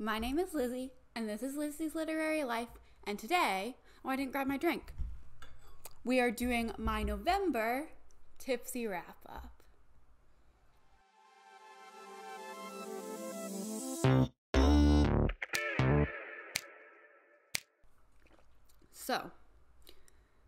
My name is Lizzie, and this is Lizzie's Literary Life, and today, I didn't grab my drink. We are doing my November Tipsy Wrap Up. So,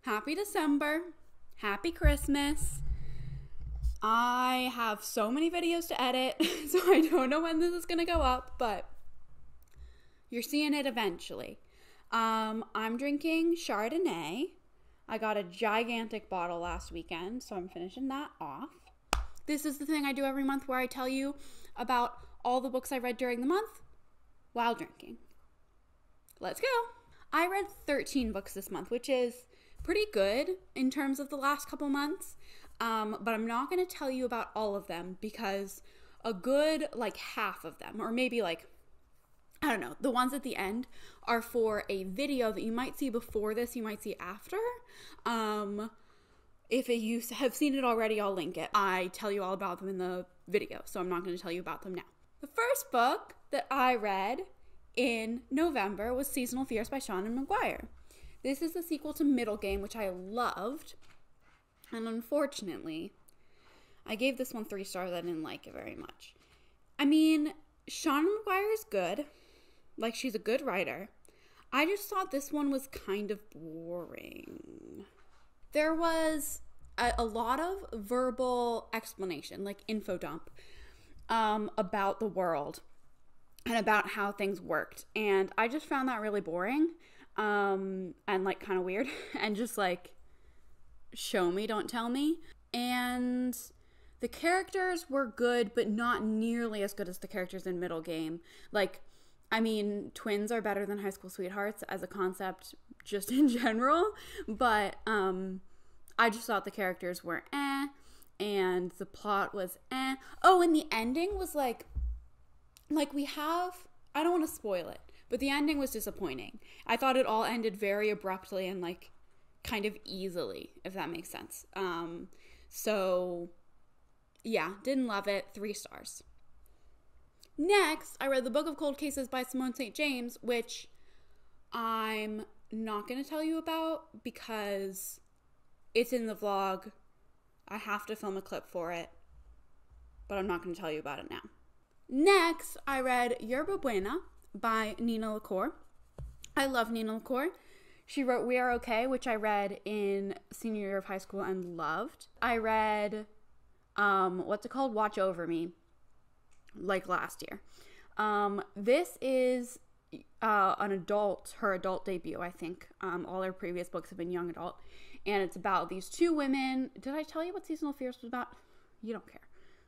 happy December, happy Christmas. I have so many videos to edit, so I don't know when this is going to go up, but you're seeing it eventually. I'm drinking Chardonnay. I got a gigantic bottle last weekend, so I'm finishing that off. This is the thing I do every month where I tell you about all the books I read during the month while drinking. Let's go. I read 13 books this month, which is pretty good in terms of the last couple months, but I'm not going to tell you about all of them because a good, half of them, or maybe I don't know, the ones at the end are for a video that you might see before this, you might see after. If you have seen it already, I'll link it. I tell you all about them in the video, so I'm not going to tell you about them now. The first book that I read in November was Seasonal Fears by Seanan McGuire. This is the sequel to Middle Game, which I loved, and unfortunately, I gave this one 3 stars. I didn't like it very much. I mean, Seanan McGuire is good. She's a good writer. I just thought this one was kind of boring. There was a lot of verbal explanation, info dump, about the world and about how things worked. And I just found that really boring, and kind of weird and just show me, don't tell me. And the characters were good, but not nearly as good as the characters in Middle Game. Twins are better than high school sweethearts as a concept just in general, but I just thought the characters were and the plot was Oh, and the ending was I don't want to spoil it, but the ending was disappointing. I thought it all ended very abruptly and kind of easily, if that makes sense. So yeah, didn't love it. 3 stars. Next, I read The Book of Cold Cases by Simone St. James, which I'm not going to tell you about because it's in the vlog. I have to film a clip for it, but I'm not going to tell you about it now. Next, I read Yearbook Buena by Nina LaCour. I love Nina LaCour. She wrote We Are Okay, which I read in senior year of high school and loved. I read, Watch Over Me, last year. This is her adult debut, I think. All her previous books have been young adult. And it's about these 2 women. Did I tell you what Seasonal Fears was about? You don't care.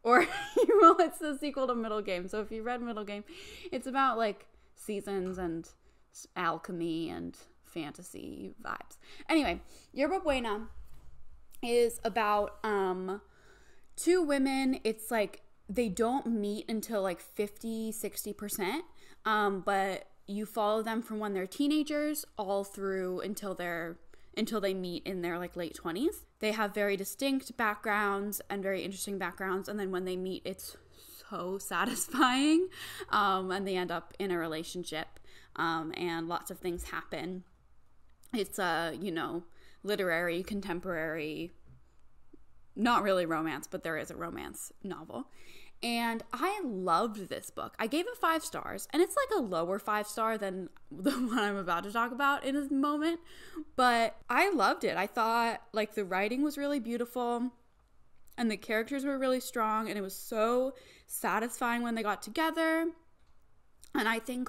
Or, it's the sequel to Middle Game. So if you read Middle Game, it's about, seasons and alchemy and fantasy vibes. Anyway, Yearbook Buena is about 2 women. It's they don't meet until 50-60%, but you follow them from when they're teenagers all through until they meet in their late 20s. They have very distinct backgrounds and very interesting backgrounds, and then when they meet, it's so satisfying, and they end up in a relationship, and lots of things happen. It's a literary, contemporary, not really romance, but there is a romance novel. And I loved this book. I gave it 5 stars, and it's a lower 5-star than the one I'm about to talk about in a moment, but I loved it. I thought the writing was really beautiful and the characters were really strong, and it was so satisfying when they got together. And I think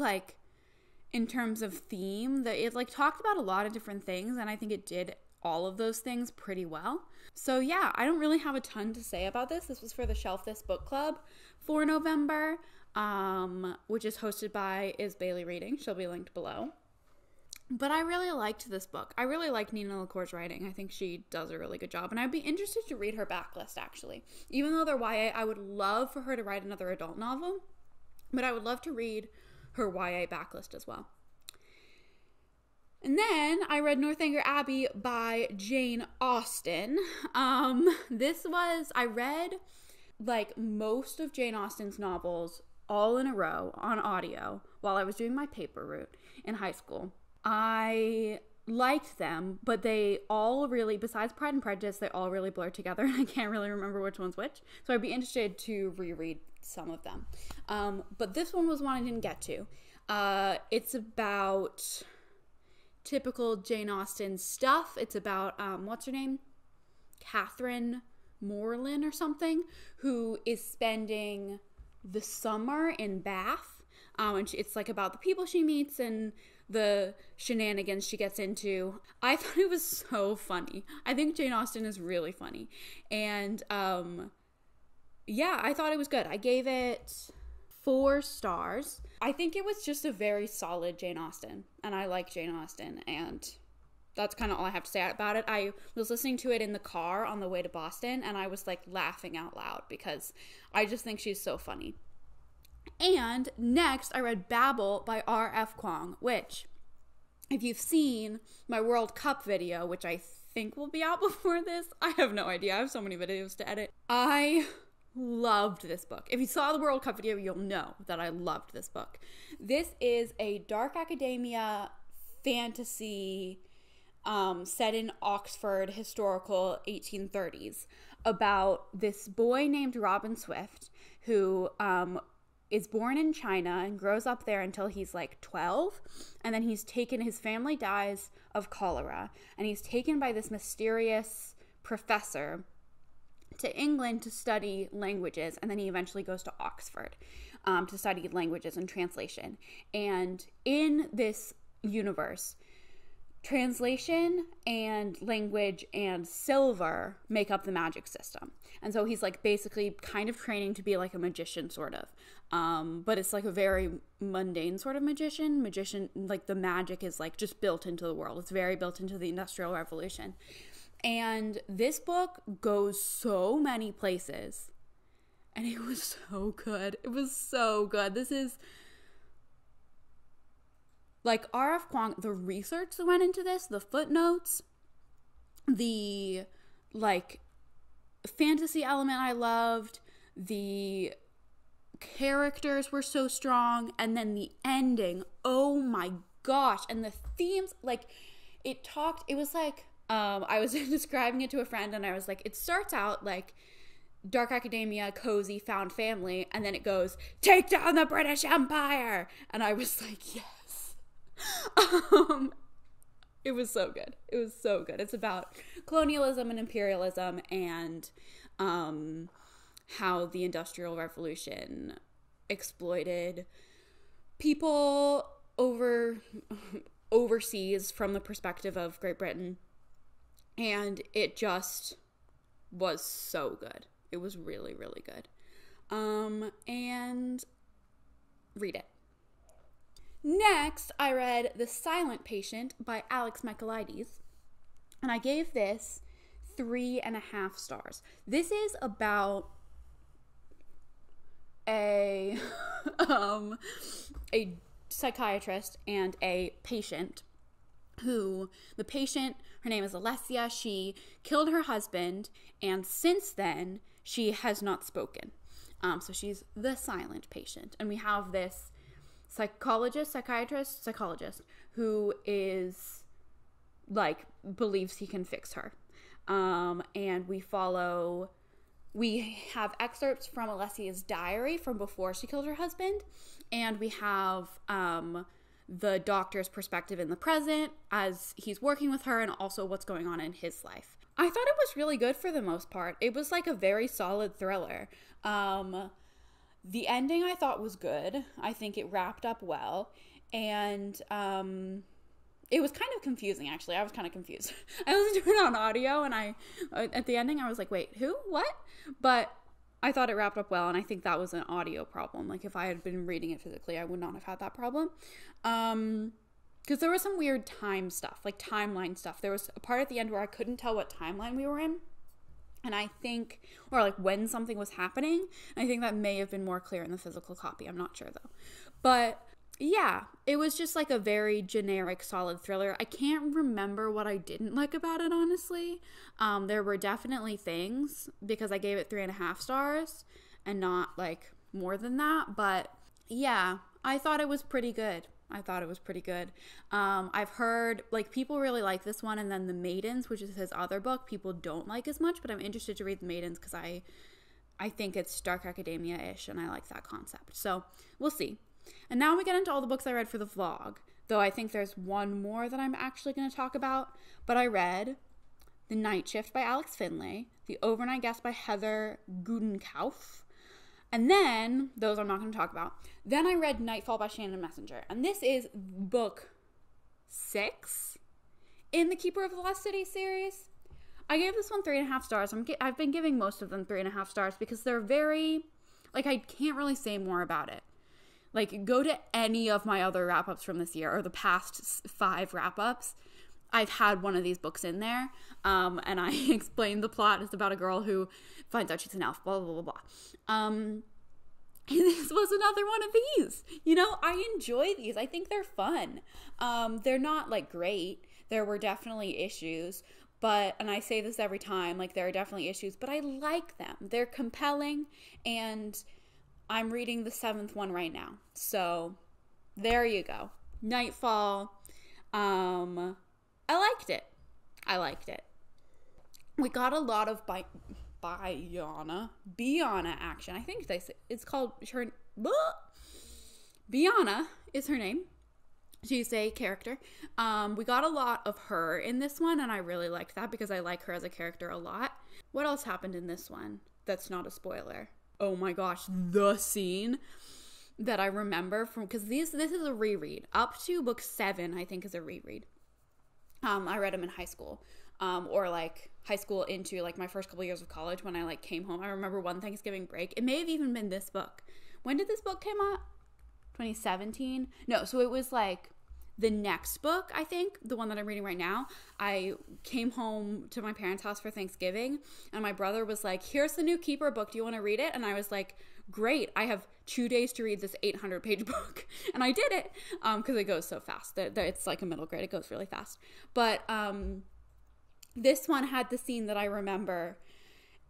in terms of theme, that it talked about a lot of different things, and I think it did all of those things pretty well. So yeah, I don't really have a ton to say about this. This was for the Shelf This Book Club for November, which is hosted by Is Bailey Reading. She'll be linked below. But I really liked this book. I really like Nina LaCour's writing. I think she does a really good job, and I'd be interested to read her backlist, actually. Even though they're YA, I would love for her to write another adult novel, but I would love to read her YA backlist as well. And then I read Northanger Abbey by Jane Austen. I read most of Jane Austen's novels all in a row on audio while I was doing my paper route in high school. I liked them, but they all really, besides Pride and Prejudice, they all really blur together, and I can't really remember which one's which. So I'd be interested to reread some of them. But this one was one I didn't get to. It's about typical Jane Austen stuff. It's about, what's her name? Catherine Morland or something, who is spending the summer in Bath. And it's like about the people she meets and the shenanigans she gets into. I thought it was so funny. I think Jane Austen is really funny. And yeah, I thought it was good. I gave it 4 stars. I think it was just a very solid Jane Austen, and I like Jane Austen, and that's kind of all I have to say about it. I was listening to it in the car on the way to Boston, and I was like laughing out loud because I just think she's so funny. And next, I read Babel by R.F. Kuang, which, if you've seen my World Cup video, which I think will be out before this, I have no idea. I have so many videos to edit. I loved this book. If you saw the World Cup video, you'll know that I loved this book. This is a dark academia fantasy set in Oxford, historical 1830s, about this boy named Robin Swift who is born in China and grows up there until he's like 12, and then his family dies of cholera, and he's taken by this mysterious professor to England to study languages, and then he eventually goes to Oxford to study languages and translation. And in this universe, translation and language and silver make up the magic system. And so he's like basically kind of training to be like a magician, sort of. But it's like a very mundane sort of magician. Like the magic is like just built into the world. It's very built into the Industrial Revolution. And this book goes so many places. And it was so good. It was so good. This is like R.F. Kuang, the research that went into this, the footnotes, the like fantasy element I loved, the characters were so strong, and then the ending, oh my gosh, and the themes, like it was like, I was describing it to a friend, and I was like, it starts out like dark academia, cozy, found family, and then it goes, take down the British Empire, and I was like, yes. It was so good. It was so good. It's about colonialism and imperialism and how the Industrial Revolution exploited people overseas from the perspective of Great Britain. And it just was so good. It was really, really good. And read it. Next, I read The Silent Patient by Alex Michaelides, and I gave this 3.5 stars. This is about a psychiatrist and a patient who, the patient, her name is Alessia, she killed her husband, and since then, she has not spoken. So she's the silent patient, and we have this psychologist, who is like believes he can fix her. And we have excerpts from Alessia's diary from before she killed her husband, and we have the doctor's perspective in the present as he's working with her, and also what's going on in his life. I thought it was really good for the most part. It was like a very solid thriller. The ending I thought was good. I think it wrapped up well. And it was kind of confusing, actually. I was kind of confused. I listened to it on audio, and at the ending, I was like, wait, who? What? But I thought it wrapped up well, and I think that was an audio problem. Like, if I had been reading it physically, I would not have had that problem. Because there was some weird time stuff, like timeline stuff. There was a part at the end where I couldn't tell what timeline we were in. And I think, or like when something was happening, I think that may have been more clear in the physical copy. I'm not sure though. But yeah, it was just like a very generic, solid thriller. I can't remember what I didn't like about it, honestly. There were definitely things, because I gave it 3.5 stars and not like more than that. But Yeah, I thought it was pretty good. I thought it was pretty good. I've heard like people really like this one, and then The Maidens, which is his other book, people don't like as much, but I'm interested to read The Maidens because I think it's dark academia-ish and I like that concept. So we'll see. And now we get into all the books I read for the vlog, though I think there's one more that I'm actually going to talk about. But I read The Night Shift by Alex Finlay, The Overnight Guest by Heather Gudenkauf, and then, those I'm not going to talk about. Then I read Nightfall by Shannon Messenger. And this is book 6 in the Keeper of the Lost City series. I gave this one 3.5 stars. I've been giving most of them 3.5 stars because they're very, like, I can't really say more about it. Like, go to any of my other wrap-ups from this year or the past 5 wrap-ups. I've had one of these books in there, and I explained the plot. It's about a girl who finds out she's an elf, blah, blah, blah, blah. And this was another one of these. You know, I enjoy these. I think they're fun. They're not, like, great. There were definitely issues, and I say this every time, like, there are definitely issues, but I like them. They're compelling, and I'm reading the 7th one right now. So, there you go. Nightfall. I liked it. We got a lot of Biana action. I think it's called her. Biana is her name. She's a character. We got a lot of her in this one, and I really liked that because I like her as a character a lot. What else happened in this one that's not a spoiler? Oh my gosh, the scene that I remember from, because this is a reread. Up to book 7, I think, is a reread. I read them in high school, or like high school into like my first couple years of college when I like came home. I remember one Thanksgiving break. It may have even been this book. When did this book come out? 2017? No, so it was like the next book, I think, the one that I'm reading right now. I came home to my parents' house for Thanksgiving, and my brother was like, here's the new Keeper book. Do you want to read it? And I was like, great. I have 2 days to read this 800-page book. And I did it because it goes so fast. It's like a middle grade. It goes really fast. But this one had the scene that I remember.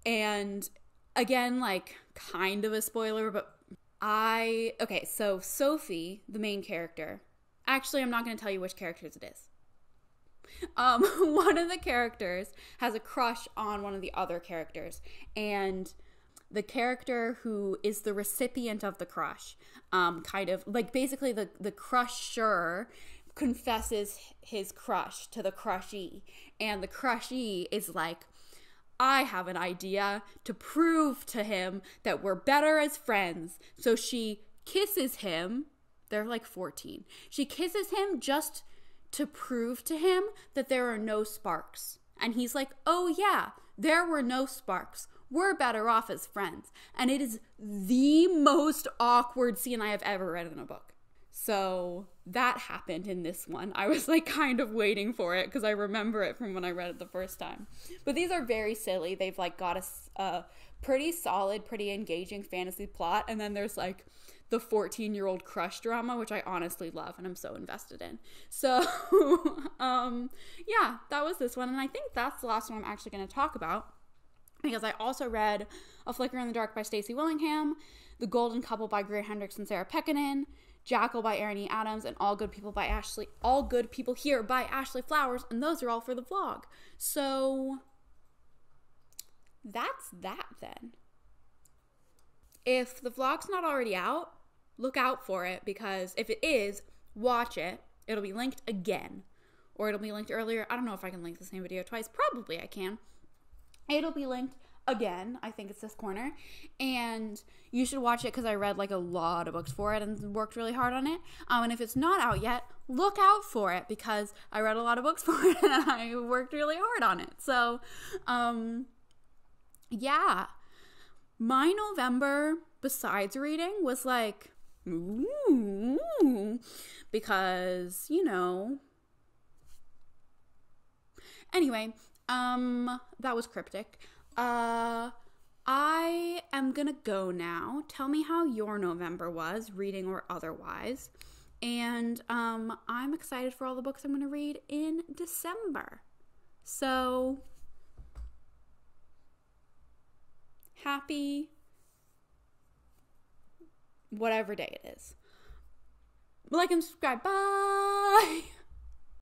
And again, like kind of a spoiler, but okay, so Sophie, the main character, actually, I'm not going to tell you which characters it is. One of the characters has a crush on one of the other characters, and the character who is the recipient of the crush, kind of, like, basically the crusher confesses his crush to the crushee, and the crushee is like, I have an idea to prove to him that we're better as friends. So she kisses him. They're like 14. She kisses him just to prove to him that there are no sparks. And he's like, oh yeah, there were no sparks. We're better off as friends. And it is the most awkward scene I have ever read in a book. So that happened in this one. I was like kind of waiting for it because I remember it from when I read it the first time. But these are very silly. They've like got a pretty solid, pretty engaging fantasy plot. And then there's like the 14-year-old crush drama, which I honestly love and I'm so invested in. So, yeah, that was this one. And I think that's the last one I'm actually going to talk about because I also read A Flicker in the Dark by Stacey Willingham, The Golden Couple by Greer Hendricks and Sarah Pekkanen, Jackal by Erin E. Adams, and All Good People Here by Ashley Flowers, and those are all for the vlog. So, that's that then. If the vlog's not already out, look out for it, because if it is, watch it. It'll be linked again. Or it'll be linked earlier. I don't know if I can link the same video twice. Probably I can. It'll be linked again. I think it's this corner. And you should watch it because I read like a lot of books for it and worked really hard on it. And if it's not out yet, look out for it because I read a lot of books for it and I worked really hard on it. So, yeah. My November, besides reading, was like, ooh, because, you know. Anyway, that was cryptic. I am gonna go now. Tell me how your November was, reading or otherwise. And I'm excited for all the books I'm gonna read in December. So, happy whatever day it is. Like and subscribe. Bye.